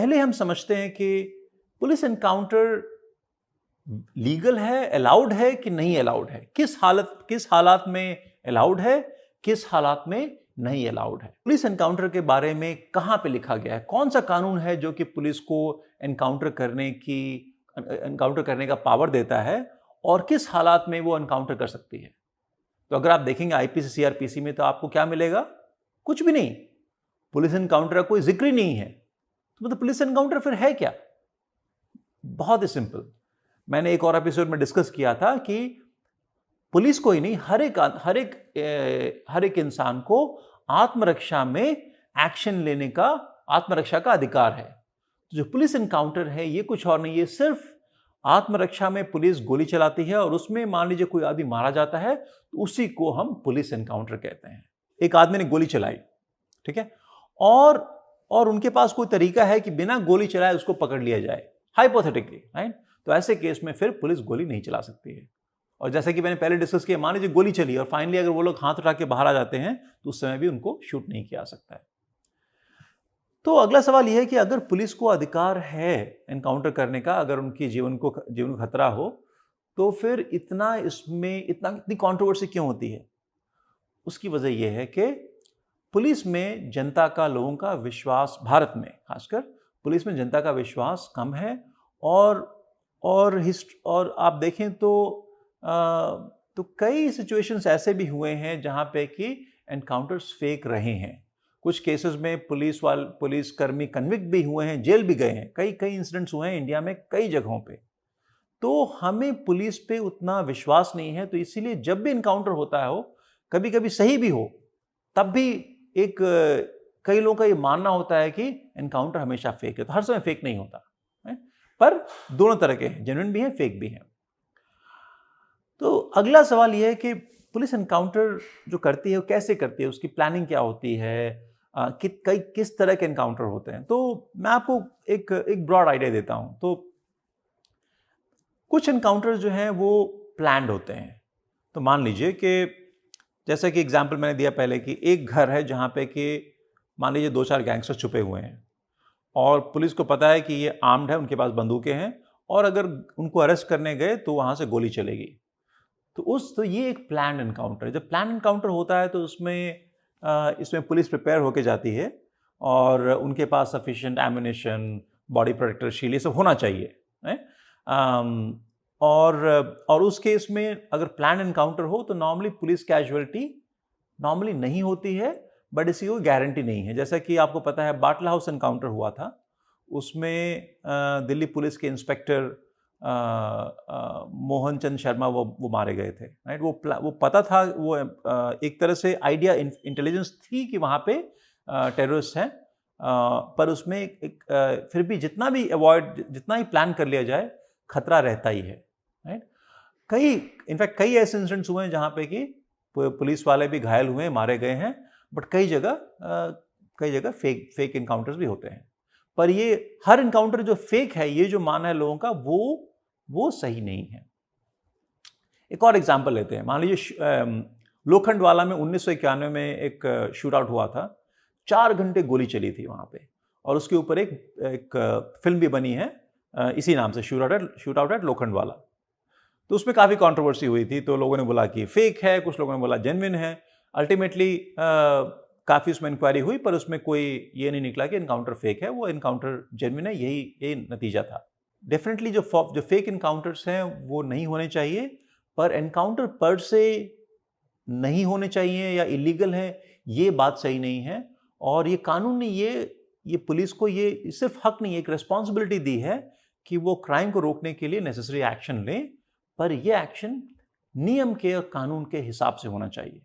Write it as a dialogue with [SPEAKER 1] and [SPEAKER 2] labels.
[SPEAKER 1] पहले हम समझते हैं कि पुलिस एनकाउंटर लीगल है, अलाउड है कि नहीं अलाउड है, किस हालात में अलाउड है, किस हालात में नहीं अलाउड है। पुलिस एनकाउंटर के बारे में कहां पे लिखा गया है, कौन सा कानून है जो कि पुलिस को एनकाउंटर करने का पावर देता है और किस हालात में वो एनकाउंटर कर सकती है। तो अगर आप देखेंगे आईपीसी सीआरपीसी में तो आपको क्या मिलेगा, कुछ भी नहीं। पुलिस एनकाउंटर का कोई जिक्र ही नहीं है। तो मतलब पुलिस एनकाउंटर फिर है क्या? बहुत ही सिंपल। मैंने एक और एपिसोड में डिस्कस किया था कि पुलिस को ही नहीं, हर एक इंसान को आत्मरक्षा में एक्शन लेने का, आत्मरक्षा का अधिकार है। तो जो पुलिस एनकाउंटर है ये कुछ और नहीं, ये सिर्फ आत्मरक्षा में पुलिस गोली चलाती है और उसमें मान लीजिए कोई आदमी मारा जाता है तो उसी को हम पुलिस एनकाउंटर कहते हैं। एक आदमी ने गोली चलाई, ठीक है, और उनके पास कोई तरीका है कि बिना गोली चलाए उसको पकड़ लिया जाए, हाइपोथेटिकली, राइट। तो ऐसे केस में फिर पुलिस गोली नहीं चला सकती है। और जैसे कि मैंने पहले डिस्कस किया, मान लीजिए गोली चली और फाइनली अगर वो लोग हाथ उठा के बाहर आ जाते हैं तो उस समय भी उनको शूट नहीं किया सकता है। तो अगला सवाल यह है कि अगर पुलिस को अधिकार है एनकाउंटर करने का, अगर उनकी जीवन को खतरा हो, तो फिर इतनी कंट्रोवर्सी क्यों होती है? उसकी वजह यह है कि पुलिस में जनता का, लोगों का विश्वास, भारत में खासकर पुलिस में जनता का विश्वास कम है। और आप देखें तो कई सिचुएशंस ऐसे भी हुए हैं जहां पे कि एनकाउंटर्स फेक रहे हैं। कुछ केसेस में पुलिस कर्मी कन्विक्ट भी हुए हैं, जेल भी गए हैं। कई इंसिडेंट्स हुए हैं इंडिया में कई जगहों पे। तो हमें पुलिस पे उतना विश्वास नहीं है, तो इसीलिए जब भी एनकाउंटर होता है, कभी कभी सही भी हो, तब भी कई लोगों का ये मानना होता है कि एनकाउंटर हमेशा फेक है। तो हर समय फेक नहीं होता है, पर दोनों तरह के हैं, जेन्युइन भी हैं, फेक भी हैं। तो अगला सवाल यह है कि पुलिस एनकाउंटर जो करती है वो कैसे करती है, उसकी प्लानिंग क्या होती है, किस तरह के एनकाउंटर होते हैं। तो मैं आपको एक ब्रॉड आइडिया देता हूं। तो कुछ एनकाउंटर जो हैं वो प्लान्ड होते हैं। तो मान लीजिए कि जैसे कि एग्जांपल मैंने दिया पहले कि एक घर है जहां पे कि मान लीजिए 2-4 गैंगस्टर छुपे हुए हैं और पुलिस को पता है कि ये आर्म्ड है, उनके पास बंदूकें हैं और अगर उनको अरेस्ट करने गए तो वहां से गोली चलेगी। तो ये एक प्लान्ड एनकाउंटर है। जब प्लान्ड एनकाउंटर होता है तो इसमें पुलिस प्रिपेयर होके जाती है और उनके पास sufficient ammunition, body protector, shield, ये सब होना चाहिए, है? और उस केस में अगर प्लान एनकाउंटर हो तो नॉर्मली पुलिस कैजुअलिटी नॉर्मली नहीं होती है, बट इसकी कोई गारंटी नहीं है। जैसा कि आपको पता है बाटला हाउस एनकाउंटर हुआ था, उसमें दिल्ली पुलिस के इंस्पेक्टर मोहन चंद शर्मा वो मारे गए थे, राइट। वो पता था, वो एक तरह से आइडिया, इंटेलिजेंस थी कि वहाँ पे टेररिस्ट हैं, पर उसमें फिर भी जितना ही प्लान कर लिया जाए खतरा रहता ही है, राइट। इनफैक्ट कई ऐसे इंसिडेंट्स हुए हैं जहाँ पे कि पुलिस वाले भी घायल हुए हैं, मारे गए हैं, बट कई जगह फेक एनकाउंटर्स भी होते हैं। पर ये हर एनकाउंटर जो फेक है, ये जो मानना है लोगों का, वो सही नहीं है। एक और एग्जांपल लेते हैं। मान लीजिए लोखंडवाला में 1991 में एक शूट आउट हुआ था। 4 घंटे गोली चली थी वहां पे और उसके ऊपर एक फिल्म भी बनी है इसी नाम से, शूट आउट एट लोखंडवाला। तो उसमें काफी कंट्रोवर्सी हुई थी। तो लोगों ने बोला कि फेक है, कुछ लोगों ने बोला जेन्युइन है। अल्टीमेटली काफी उसमें इंक्वायरी हुई, पर उसमें कोई ये नहीं निकला कि एनकाउंटर फेक है, वो एनकाउंटर जेन्युइन है, यही नतीजा था। डेफिनेटली जो फेक एनकाउंटर्स हैं वो नहीं होने चाहिए, पर एनकाउंटर पर से नहीं होने चाहिए या इलीगल है, ये बात सही नहीं है। और ये कानून ने ये पुलिस को ये सिर्फ हक नहीं, एक रिस्पॉन्सिबिलिटी दी है कि वो क्राइम को रोकने के लिए नेसेसरी एक्शन लें, पर ये एक्शन नियम के और कानून के हिसाब से होना चाहिए।